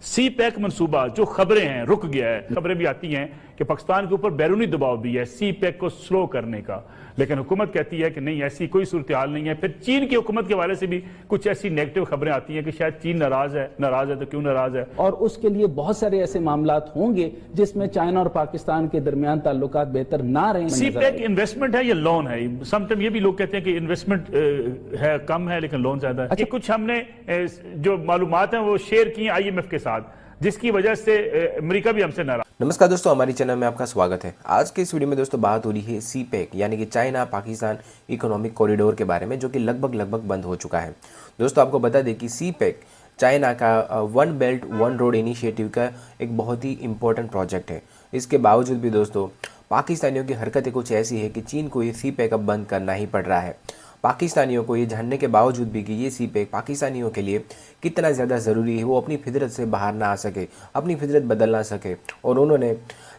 सी pack मंसूबा जो खबरें हैं रुक गया है। खबरें भी आती हैं कि पाकिस्तान के ऊपर बैरूनी दबाव भी है सी पैक को स्लो करने का, लेकिन हुकूमत कहती है कि नहीं, ऐसी कोई सूरत हाल नहीं है। फिर चीन की हुकूमत के हवाले से भी कुछ ऐसी नेगेटिव खबरें आती हैं कि शायद चीन नाराज है तो क्यों नाराज है, और उसके लिए बहुत सारे ऐसे मामलात होंगे जिसमें चाइना और पाकिस्तान के दरमियान ताल्लुकात बेहतर ना रहे। सी पैक इन्वेस्टमेंट है या लोन है? समटाइम ये भी लोग कहते हैं कि इन्वेस्टमेंट है कम है लेकिन लोन ज्यादा है। अच्छा, कुछ हमने जो मालूमात हैं वो शेयर की IMF के साथ, जिसकी वजह से अमेरिका भी हमसे नाराज। नमस्कार दोस्तों, हमारी चैनल में आपका स्वागत है। आज के इस वीडियो में दोस्तों बात हो रही है सी पैक यानी कि चाइना पाकिस्तान इकोनॉमिक कॉरिडोर के बारे में, जो कि लगभग बंद हो चुका है। दोस्तों आपको बता दें कि सी पैक चाइना का one belt one road initiative का एक बहुत ही इंपॉर्टेंट प्रोजेक्ट है। इसके बावजूद भी दोस्तों पाकिस्तानियों की हरकतें कुछ ऐसी है कि चीन को ये सी पैक अब बंद करना ही पड़ रहा है। पाकिस्तानियों को ये जानने के बावजूद भी कि ये सी पैक पाकिस्तानियों के लिए कितना ज़्यादा ज़रूरी है, वो अपनी फितरत से बाहर ना आ सके, अपनी फितरत बदल ना सके, और उन्होंने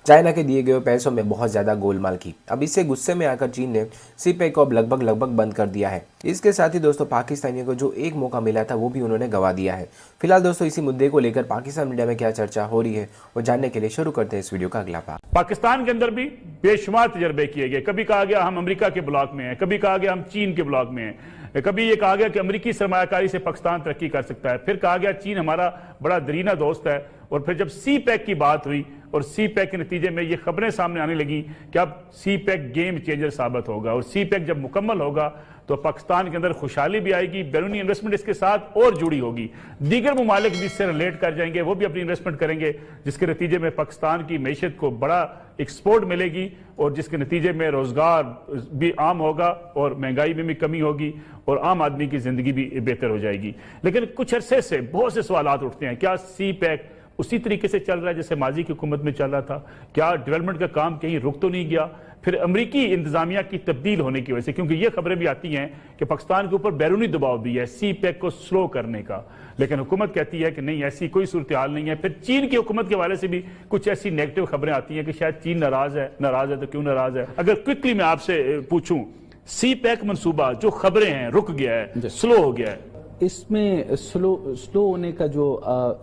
चाइना के दिए गए पैसों में बहुत ज़्यादा गोलमाल की। अब इससे गुस्से में आकर चीन ने सी पैक को अब लगभग बंद कर दिया है। इसके साथ ही दोस्तों पाकिस्तानियों को जो एक मौका मिला था वो भी उन्होंने गंवा दिया है। फिलहाल दोस्तों इसी मुद्दे को लेकर पाकिस्तान मीडिया में क्या चर्चा हो रही है वो जानने के लिए शुरू करते हैं इस वीडियो का अगला भाग। पाकिस्तान के अंदर भी बेशुमार तजर्बे किए गए। कभी कहा गया हम अमेरिका के ब्लॉक में हैं, कभी कहा गया हम चीन के ब्लॉक में हैं, कभी ये कहा गया कि अमेरिकी सरमायाकारी से पाकिस्तान तरक्की कर सकता है, फिर कहा गया चीन हमारा बड़ा दरीना दोस्त है। और फिर जब सी पैक की बात हुई और सी पैक के नतीजे में ये खबरें सामने आने लगी कि अब सी पैक गेम चेंजर साबित होगा, और सी पैक जब मुकम्मल होगा तो पाकिस्तान के अंदर खुशहाली भी आएगी, बैरूनी इन्वेस्टमेंट इसके साथ और जुड़ी होगी, दीगर ममालिक भी इससे रिलेट कर जाएंगे, वो भी अपनी इन्वेस्टमेंट करेंगे, जिसके नतीजे में पाकिस्तान की मैशत को बड़ा एक्सपोर्ट मिलेगी, और जिसके नतीजे में रोजगार भी आम होगा और महंगाई में भी कमी होगी और आम आदमी की जिंदगी भी बेहतर हो जाएगी। लेकिन कुछ अरसे से बहुत से सवाल उठते हैं, क्या सी पैक उसी तरीके से चल रहा है जैसे माजी की हुकूमत में चल रहा था? क्या डेवलपमेंट का काम कहीं रुक तो नहीं गया? फिर अमरीकी इंतजामिया की तब्दील होने की वजह से, क्योंकि ये खबरें भी आती हैं कि पाकिस्तान के ऊपर बैरूनी दबाव भी है सी पैक को स्लो करने का, लेकिन हुकूमत कहती है कि नहीं, ऐसी कोई सूरत हाल नहीं है। फिर चीन की हुकूमत के हवाले से भी कुछ ऐसी नेगेटिव खबरें आती हैं कि शायद चीन नाराज है तो क्यों नाराज है। अगर क्विकली मैं आपसे पूछूं, सी पैक मंसूबा जो खबरें हैं रुक गया है, स्लो हो गया है, इसमें स्लो होने का जो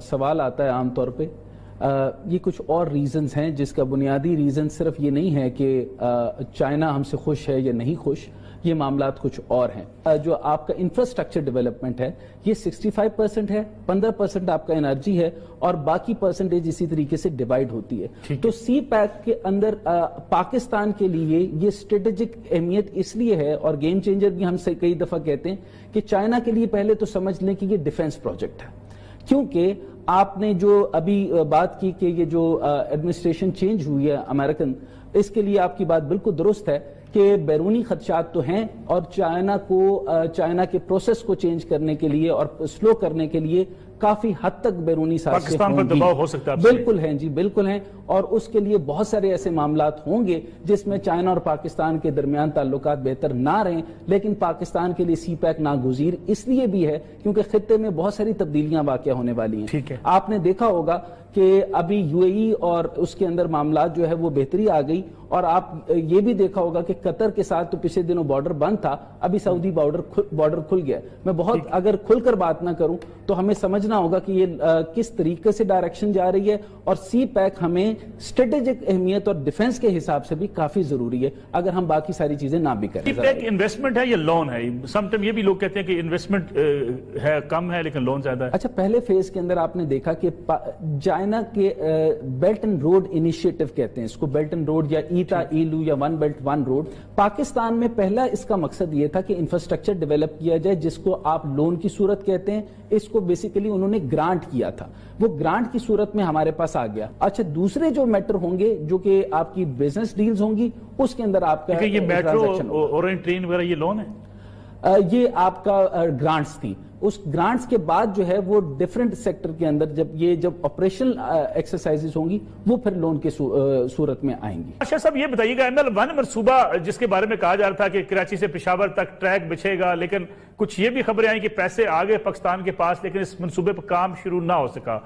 सवाल आता है आमतौर पे, ये कुछ और रीजंस हैं, जिसका बुनियादी रीजन सिर्फ ये नहीं है कि चाइना हमसे खुश है या नहीं खुश, ये मामलात कुछ और हैं। जो आपका इंफ्रास्ट्रक्चर डेवलपमेंट है ये 65% है, 15% आपका एनर्जी है, और बाकी परसेंटेज इसी तरीके से डिवाइड होती है। तो सी पैक के अंदर पाकिस्तान के लिए ये स्ट्रेटेजिक अहमियत इसलिए है, और गेम चेंजर भी हम से कई दफा कहते हैं कि चाइना के लिए पहले तो समझ लें कि ये डिफेंस प्रोजेक्ट है, क्योंकि आपने जो अभी बात की कि ये जो एडमिनिस्ट्रेशन चेंज हुई है अमेरिकन, इसके लिए आपकी बात बिल्कुल दुरुस्त है कि बैरूनी खदशात तो हैं, और चाइना के प्रोसेस को चेंज करने के लिए और स्लो करने के लिए काफी हद तक बैरूनी पाकिस्तान पर दबाव हो सकता है। बिल्कुल हैं जी, बिल्कुल हैं, और उसके लिए बहुत सारे ऐसे मामलात होंगे जिसमें चाइना और पाकिस्तान के दरमियान ताल्लुकात बेहतर ना रहें। लेकिन पाकिस्तान के लिए सी पैक नागुज़ीर इसलिए भी है क्योंकि खित्ते में बहुत सारी तब्दीलियां वाक़या होने वाली हैं। ठीक है, आपने देखा होगा कि अभी UAE और उसके अंदर मामलात जो है वो बेहतरी आ गई, और आप ये भी देखा होगा कि कतर के साथ तो पिछले दिनों बॉर्डर बंद था, अभी सऊदी बॉर्डर खुल गया। मैं बहुत अगर खुलकर बात ना करूं तो हमें समझना होगा कि ये किस तरीके से डायरेक्शन जा रही है, और सी पैक हमें स्ट्रेटेजिक अहमियत और डिफेंस के हिसाब से भी काफी जरूरी है, अगर हम बाकी सारी चीजें ना भी करें। सी पैक इन्वेस्टमेंट है या लोन है? समटाइम ये भी लोग कहते हैं कि इन्वेस्टमेंट है कम है लेकिन लोन ज्यादा है। अच्छा, पहले फेज के अंदर आपने देखा कि चाइना के बेल्ट एंड रोड इनिशिएटिव कहते हैं इसको, बेल्ट एंड रोड या ईलू या one belt one road. Pakistan में पहला इसका मकसद ये था कि इंफ्रास्ट्रक्चर डेवलप किया जाए, जिसको आप लोन की सूरत कहते हैं। इसको बेसिकली उन्होंने ग्रांट किया था, वो ग्रांट की सूरत में हमारे पास आ गया। अच्छा, दूसरे जो मैटर होंगे जो कि आपकी बिजनेस डील्स होंगी, उसके अंदर आपका ये मेट्रो और ट्रेन वगैरह ये लोन है, ये आपका ग्रांट्स थी। उस ग्रांट्स के बाद जो है वो डिफरेंट सेक्टर के अंदर जब ऑपरेशनल एक्सरसाइजेस होंगी वो फिर लोन के सूरत में आएंगी। अच्छा साहब, ये बताइएगा ML1 मंसूबा जिसके बारे में कहा जा रहा था कि कराची से पेशावर तक ट्रैक बिछेगा, लेकिन कुछ ये भी खबरें आई कि पैसे आ गए पाकिस्तान के पास, लेकिन इस मंसूबे पर काम शुरू ना हो सका।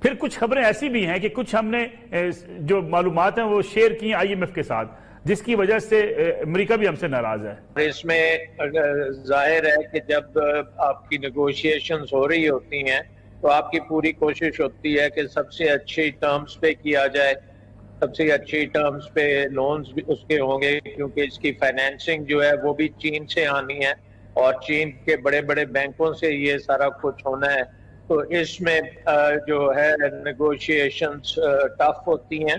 फिर कुछ खबरें ऐसी भी हैं कि कुछ हमने जो मालूमात हैं वो शेयर की IMF के साथ, जिसकी वजह से अमेरिका भी हमसे नाराज है। इसमें जाहिर है कि जब आपकी नेगोशिएशंस हो रही होती हैं تو آپ کی پوری کوشش ہوتی ہے کہ سب سے اچھی ٹرمز پہ کیا جائے، سب سے اچھی ٹرمز پہ لونز بھی اس کے ہوں گے، کیونکہ اس کی فائنینسنگ جو ہے وہ بھی چین سے آنی ہے اور چین کے بڑے بڑے بینکوں سے یہ سارا کچھ ہونا ہے. تو اس میں جو ہے نیگوشیشنز ٹف ہوتی ہیں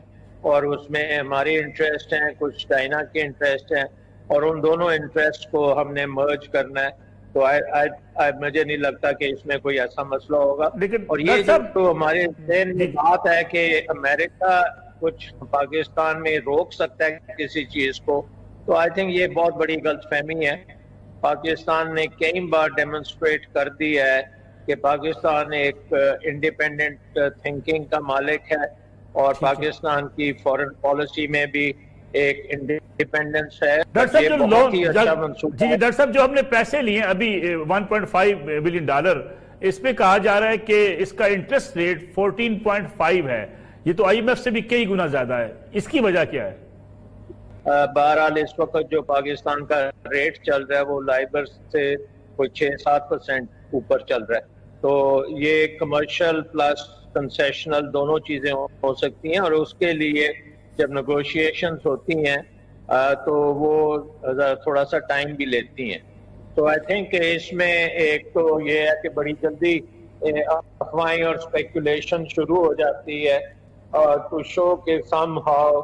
اور اس میں ہمارے انٹرسٹ ہیں، کچھ چائنا کے انٹرسٹ ہیں، اور ان دونوں انٹرسٹ کو ہم نے مرج کرنا ہے. تو مجھے نہیں لگتا کہ اس میں کوئی ایسا مسئلہ ہوگا. لیکن اور یہ جو ہمارے ذہن میں بات ہے کہ امریکہ کچھ پاکستان میں روک سکتا ہے کسی چیز کو، تو آئی تھنک یہ بہت بڑی غلط فہمی ہے. پاکستان نے کئی بار ڈیمونسٹریٹ کر دیا ہے کہ پاکستان ایک انڈیپینڈنٹ تھنکنگ کا مالک ہے، اور پاکستان کی فورن پالیسی میں بھی ایک انڈیپینڈنس ہے. ڈاکٹر صاحب یہ جو بہت ہی لون اچھا منصوبہ ہے. ڈاکٹر صاحب جو ہم نے پیسے لیے ہیں ابھی 1.5 بلین ڈالر، اس پہ کہا جا رہا ہے کہ اس کا انٹرسٹ ریٹ 14.5 ہے. یہ تو آئی ایم ایف سے بھی کئی گنا زیادہ ہے. اس کی وجہ کیا ہے؟ بہرحال اس وقت جو پاکستان کا ریٹ چل رہا ہے وہ لائبر سے کوئی 6-7% اوپر چل رہا ہے. تو یہ کمرشل پلس کنسیشنل دونوں چیزیں ہو سکتی ہیں، اور اس کے لیے جب نیگوشیشنز ہوتی ہیں تو وہ تھوڑا سا ٹائم بھی لیتی ہیں. تو آئی تھنک اس میں ایک تو یہ ہے کہ بڑی جلدی افواہیں اور اسپیکولیشن شروع ہو جاتی ہے ٹو شو کہ سم ہاؤ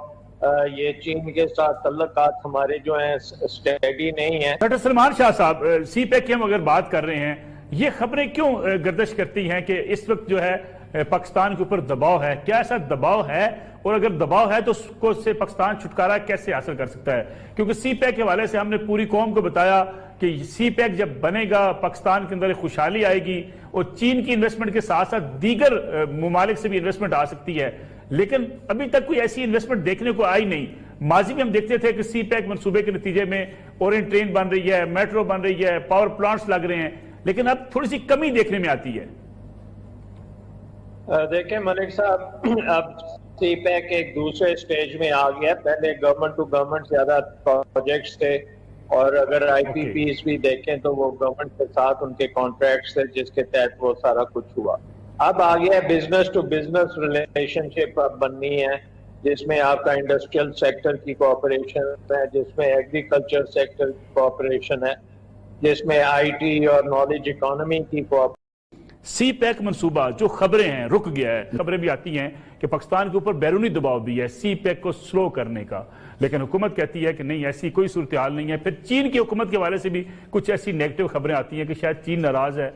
یہ چین کے ساتھ تعلقات ہمارے جو ہیں اسٹیڈی نہیں ہیں. ڈاکٹر سلمان شاہ صاحب، سی پیک کی ہم اگر بات کر رہے ہیں، یہ خبریں کیوں گردش کرتی ہیں کہ اس وقت جو ہے پاکستان کے اوپر دباؤ ہے؟ کیا ایسا دباؤ ہے؟ اور اگر دباؤ ہے تو اس کو سے پاکستان چھٹکارا کیسے حاصل کر سکتا ہے؟ کیونکہ سی پیک کے حوالے سے ہم نے پوری قوم کو بتایا کہ سی پیک جب بنے گا پاکستان کے اندر خوشحالی آئے گی، اور چین کی انویسٹمنٹ کے ساتھ ساتھ دیگر ممالک سے بھی انویسٹمنٹ آ سکتی ہے. لیکن ابھی تک کوئی ایسی انویسٹمنٹ دیکھنے کو آئی نہیں. ماضی میں ہم دیکھتے تھے کہ سی پیک منصوبے کے نتیجے میں اورینٹ ٹرین بن رہی ہے، میٹرو بن رہی ہے، پاور پلانٹس لگ رہے ہیں، لیکن اب تھوڑی سی کمی دیکھنے میں آتی ہے. دیکھیں ملک صاحب، اب سی پیک ایک دوسرے سٹیج میں آ گیا. پہلے گورنمنٹ ٹو گورنمنٹ زیادہ پروجیکٹس تھے، اور اگر آئی پی پیز بھی دیکھیں تو وہ گورنمنٹ کے ساتھ ان کے کانٹریکٹس تھے جس کے تحت وہ سارا کچھ ہوا. اب آ گیا بزنس ٹو بزنس ریلیشن شپ اب بننی ہے، جس میں آپ کا انڈسٹریل سیکٹر کی کوآپریشن ہے، جس میں ایگریکلچر سیکٹر کی کوآپریشن ہے، جس میں آئی ٹی اور نالج اکانومی کی کوآپریشن. سی پیک منصوبہ جو خبریں ہیں رک گیا ہے. خبریں بھی آتی ہیں کہ پاکستان کے اوپر بیرونی دباؤ بھی ہے سی پیک کو سلو کرنے کا، لیکن حکومت کہتی ہے کہ نہیں، ایسی کوئی صورتحال نہیں ہے. پھر چین کی حکومت کے حوالے سے بھی کچھ ایسی نیگیٹو خبریں آتی ہیں کہ شاید چین ناراض ہے.